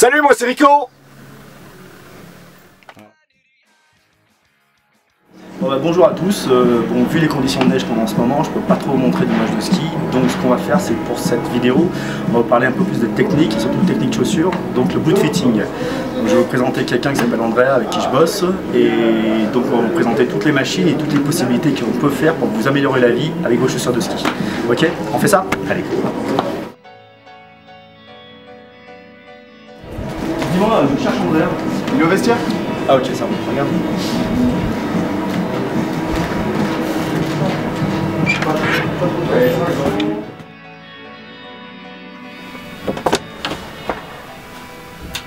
Salut, moi c'est Rico. Bonjour à tous, vu les conditions de neige qu'on a en ce moment, je ne peux pas trop vous montrer d'image de ski. Donc ce qu'on va faire, c'est que pour cette vidéo, on va vous parler un peu plus de technique, et surtout de technique chaussures, donc le boot fitting. Donc, je vais vous présenter quelqu'un qui s'appelle Andrea, avec qui je bosse, et donc on va vous présenter toutes les machines et toutes les possibilités qu'on peut faire pour vous améliorer la vie avec vos chaussures de ski. Ok, on fait ça? Allez. Dis-moi, je cherche Andrea. Il est au vestiaire? Ah ok, ça va, regarde.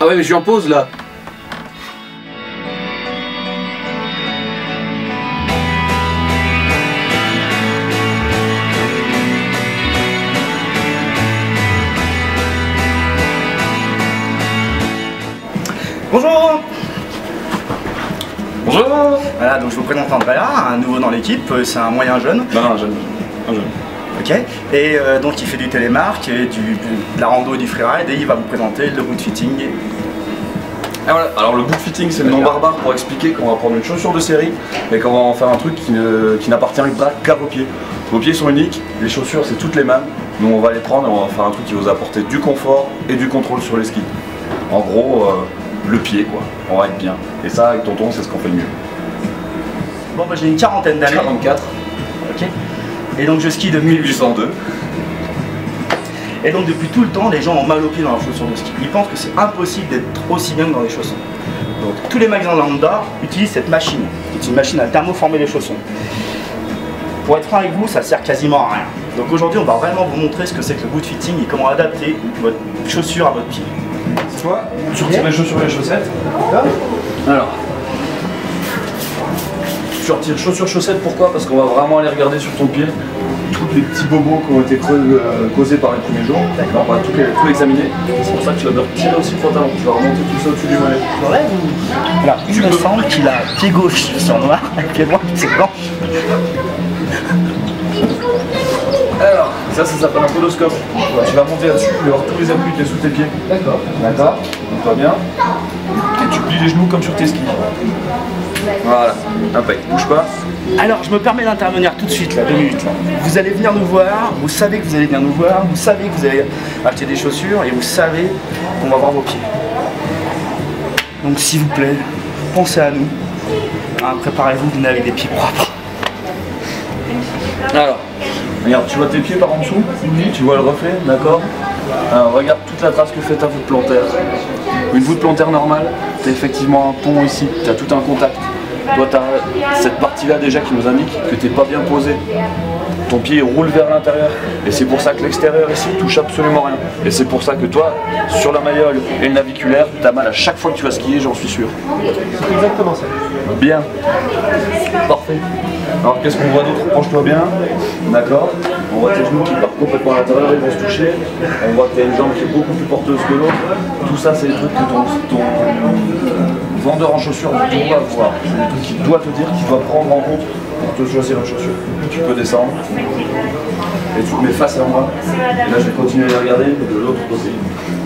Ah ouais, mais je suis en pause là. Bonjour. Bonjour. Voilà, donc je vous présente Andrea, un nouveau dans l'équipe, c'est un moyen jeune. Non, un jeune. Ok. Et donc il fait du télémark, et de la rando et du freeride, et il va vous présenter le boot fitting. Ah voilà. Alors le boot fitting, c'est le nom barbare pour expliquer qu'on va prendre une chaussure de série et qu'on va en faire un truc qui n'appartient qu'à vos pieds. Vos pieds sont uniques, les chaussures c'est toutes les mêmes. Nous on va les prendre et on va faire un truc qui va vous apporter du confort et du contrôle sur les skis. En gros, le pied quoi, on va être bien. Et ça avec Tonton c'est ce qu'on fait le mieux. Bon bah j'ai une quarantaine d'années. 44. Ok. Et donc je skie depuis 1802. Et donc depuis tout le temps, les gens ont mal aux pieds dans leurs chaussures de ski. Ils pensent que c'est impossible d'être aussi bien que dans les chaussons. Donc tous les magasins lambda utilisent cette machine, qui est une machine à thermoformer les chaussons. Pour être franc avec vous, ça sert quasiment à rien. Donc aujourd'hui, on va vraiment vous montrer ce que c'est que le boot fitting et comment adapter votre chaussure à votre pied. C'est toi, tu retires les chaussures et les chaussettes. Alors, tu retires chaussures-chaussettes, pourquoi? Parce qu'on va vraiment aller regarder sur ton pied tous les petits bobos qui ont été causés par les premiers jours. D'accord. On va tout examiner. C'est pour ça que tu vas me retirer aussi le pantalon. Tu vas remonter tout ça au-dessus du mollet. Voilà, il me semble qu'il a pied gauche sur noir et pied droit c'est blanc. Alors, ça s'appelle un podoscope. Tu vas monter là-dessus, tu vas voir tous les appuis qui sont sous tes pieds. D'accord. D'accord. Donc toi bien. Et tu plies les genoux comme sur tes skis. Voilà. Impec. Bouge pas. Alors je me permets d'intervenir tout de suite là, 2 minutes là. Vous allez venir nous voir, vous savez que vous allez venir nous voir, vous savez que vous allez acheter des chaussures et vous savez qu'on va voir vos pieds. Donc s'il vous plaît, pensez à nous. Hein, préparez-vous, venez avec des pieds propres. Alors, regarde, tu vois tes pieds par en dessous? Oui. Tu vois le reflet, d'accord? Alors, regarde toute la trace que fait ta voûte plantaire. Une voûte plantaire normale, tu as effectivement un pont ici, tu as tout un contact. Toi, tu as cette partie-là déjà qui nous indique que tu n'es pas bien posé. Ton pied roule vers l'intérieur. Et c'est pour ça que l'extérieur ici touche absolument rien. Et c'est pour ça que toi, sur la malléole et le naviculaire, tu as mal à chaque fois que tu vas skier, j'en suis sûr. C'est exactement ça. Bien. Parfait. Alors qu'est-ce qu'on voit d'autre? Penche-toi bien. D'accord. On voit tes genoux qui partent complètement à l'intérieur, ils vont se toucher. On voit que tu as une jambe qui est beaucoup plus porteuse que l'autre. Tout ça, c'est des trucs que ton vendeur en chaussures doit voir. C'est des trucs qu'il doit te dire, qu'il doit prendre en compte pour te choisir une chaussure. Tu peux descendre. Et tu te mets face à moi. Et là, je vais continuer à les regarder de l'autre côté.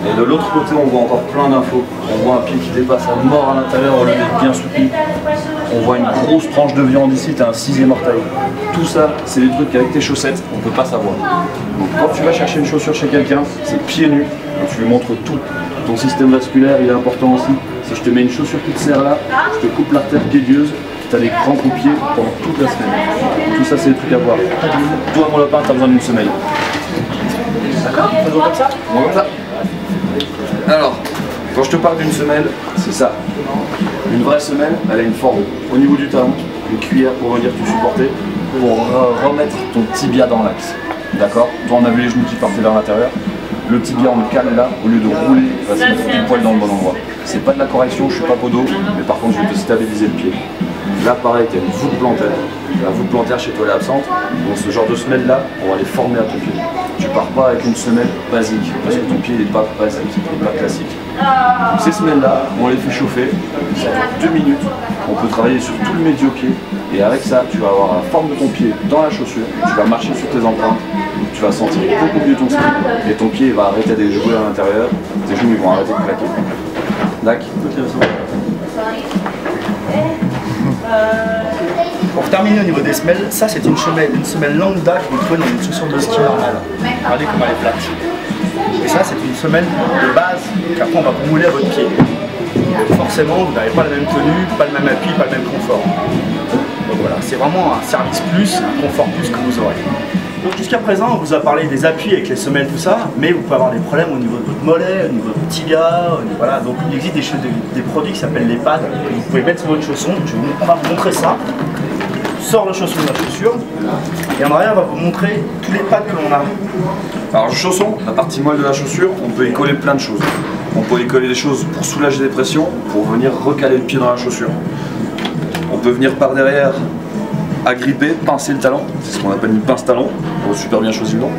Et de l'autre côté, on voit encore plein d'infos. On voit un pied qui dépasse à mort à l'intérieur au lieu d'être bien soutenu. On voit une grosse tranche de viande ici, tu as un 6e orteil. Tout ça, c'est des trucs qu'avec tes chaussettes, on ne peut pas savoir. Donc quand tu vas chercher une chaussure chez quelqu'un, c'est pieds nus, et tu lui montres tout. Ton système vasculaire, il est important aussi. Si je te mets une chaussure qui te serre là, je te coupe l'artère pédieuse, tu as des crampes aux pieds pendant toute la semaine. Tout ça, c'est des trucs à voir. Toi, mon lapin, tu as besoin d'une semelle. D'accord? Faisons comme ça? On va comme ça. Alors, quand je te parle d'une semelle, c'est ça. Une vraie semelle, elle a une forme au niveau du talon, une cuillère pour venir te supporter, pour remettre ton tibia dans l'axe. D'accord? Toi, on a vu les genoux qui partaient vers l'intérieur. Le tibia, on le cale là, au lieu de rouler, il va se mettre du poil dans le bon endroit. C'est pas de la correction, je suis pas podo, mais par contre, je vais te stabiliser le pied. Là, pareil, tu as une voûte plantaire. La voûte plantaire chez toi, elle est absente. Donc, ce genre de semelle là, on va les former à ton pied. Tu pars pas avec une semelle basique, parce que ton pied n'est pas basique, il n'est pas classique. Donc, ces semelles là, on les fait chauffer. Ça dure 2 minutes. On peut travailler sur tout le médio-pied Et avec ça, tu vas avoir la forme de ton pied dans la chaussure, tu vas marcher sur tes empreintes, tu vas sentir beaucoup mieux ton ski, et ton pied va arrêter de jouer à l'intérieur, tes genoux ils vont arrêter de claquer. D'accord. Pour terminer au niveau des semelles, ça c'est une semelle lambda que vous trouvez dans une chaussure de ski normale. Regardez comment elle est plate. Et ça c'est une semelle de base qu'après on va vous mouler à votre pied. Donc forcément vous n'avez pas la même tenue, pas le même appui, pas le même confort. Donc voilà, c'est vraiment un service plus, un confort plus que vous aurez. Donc jusqu'à présent on vous a parlé des appuis avec les semelles, tout ça, mais vous pouvez avoir des problèmes au niveau de votre mollet, au niveau de votre tibia, voilà. Donc il existe des produits qui s'appellent les pads que vous pouvez mettre sur votre chausson. On va vous montrer ça. Sort le chausson de la chaussure et en arrière on va vous montrer tous les pads que l'on a. Alors le chausson, la partie moelle de la chaussure, on peut y coller plein de choses. On peut y coller des choses pour soulager les pressions, pour venir recaler le pied dans la chaussure. On peut venir par derrière agripper, pincer le talon, c'est ce qu'on appelle une pince talon, on a super bien choisi le nom.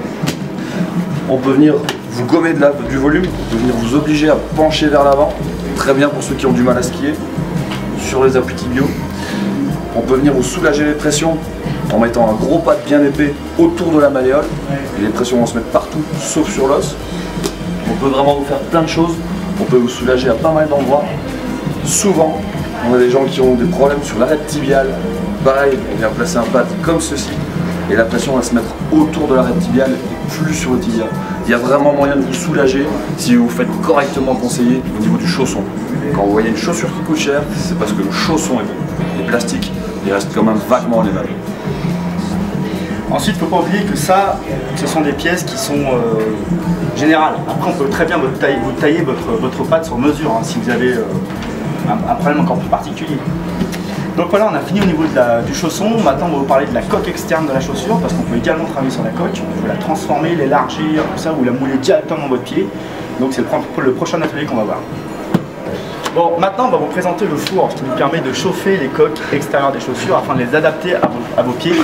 On peut venir vous gommer du volume, on peut venir vous obliger à pencher vers l'avant, très bien pour ceux qui ont du mal à skier, sur les appuis tibiaux. On peut venir vous soulager les pressions en mettant un gros pad bien épais autour de la malléole, et les pressions vont se mettre partout, sauf sur l'os. On peut vraiment vous faire plein de choses, on peut vous soulager à pas mal d'endroits. Souvent, on a des gens qui ont des problèmes sur l'arête tibiale. Pareil, on vient placer un pad comme ceci, et la pression va se mettre autour de l'arête tibiale et plus sur le tibia. Il y a vraiment moyen de vous soulager si vous faites correctement conseiller au niveau du chausson. Quand vous voyez une chaussure qui coûte cher, c'est parce que le chausson est bon. Les plastiques, ils restent quand même vaguement les mêmes. Ensuite, il ne faut pas oublier que ça, ce sont des pièces qui sont générales. Après, on peut très bien vous tailler votre pad sur mesure hein, si vous avez un problème encore plus particulier. Donc voilà, on a fini au niveau du chausson. Maintenant, on va vous parler de la coque externe de la chaussure parce qu'on peut également travailler sur la coque. On peut la transformer, l'élargir, tout ça, ou la mouler directement dans votre pied. Donc c'est le prochain atelier qu'on va voir. Bon, maintenant, on va vous présenter le four qui nous permet de chauffer les coques extérieures des chaussures afin de les adapter à vos pieds.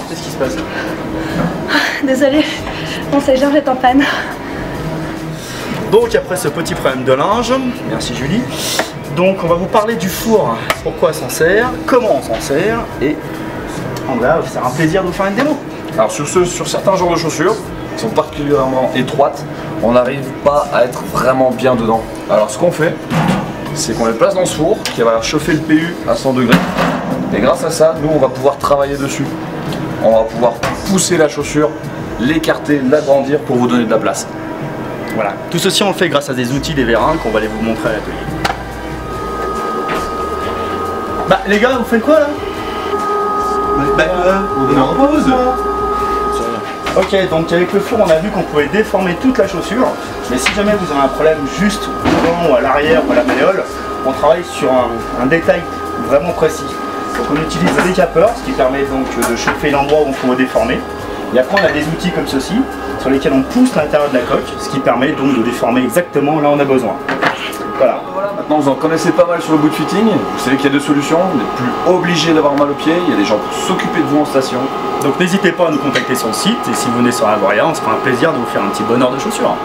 Qu'est-ce qui se passe? Désolée, mon sergeur est en panne. Donc après ce petit problème de linge, merci Julie, donc on va vous parler du four, pourquoi on s'en sert, comment on s'en sert, et on va faire un plaisir de vous faire une démo. Alors sur certains genres de chaussures, qui sont particulièrement étroites, on n'arrive pas à être vraiment bien dedans. Alors ce qu'on fait, c'est qu'on les place dans ce four, qui va chauffer le PU à 100 degrés, et grâce à ça, nous on va pouvoir travailler dessus. On va pouvoir pousser la chaussure, l'écarter, l'agrandir pour vous donner de la place. Voilà, tout ceci on le fait grâce à des outils, des vérins qu'on va aller vous montrer à l'atelier. Bah les gars, vous faites quoi là? On est en pause. Ok, donc avec le four on a vu qu'on pouvait déformer toute la chaussure, mais si jamais vous avez un problème juste devant ou à l'arrière ou à la malléole, on travaille sur un détail vraiment précis. Donc on utilise le décapeur, ce qui permet donc de chauffer l'endroit où on peut déformer. Et après on a des outils comme ceci, sur lesquels on pousse l'intérieur de la coque, ce qui permet donc de déformer exactement là où on a besoin. Voilà. Maintenant vous en connaissez pas mal sur le boot fitting, vous savez qu'il y a deux solutions, vous n'êtes plus obligé d'avoir mal au pied, il y a des gens pour s'occuper de vous en station. Donc n'hésitez pas à nous contacter sur le site, et si vous venez sur Avoria, on se fera un plaisir de vous faire un petit bonheur de chaussures.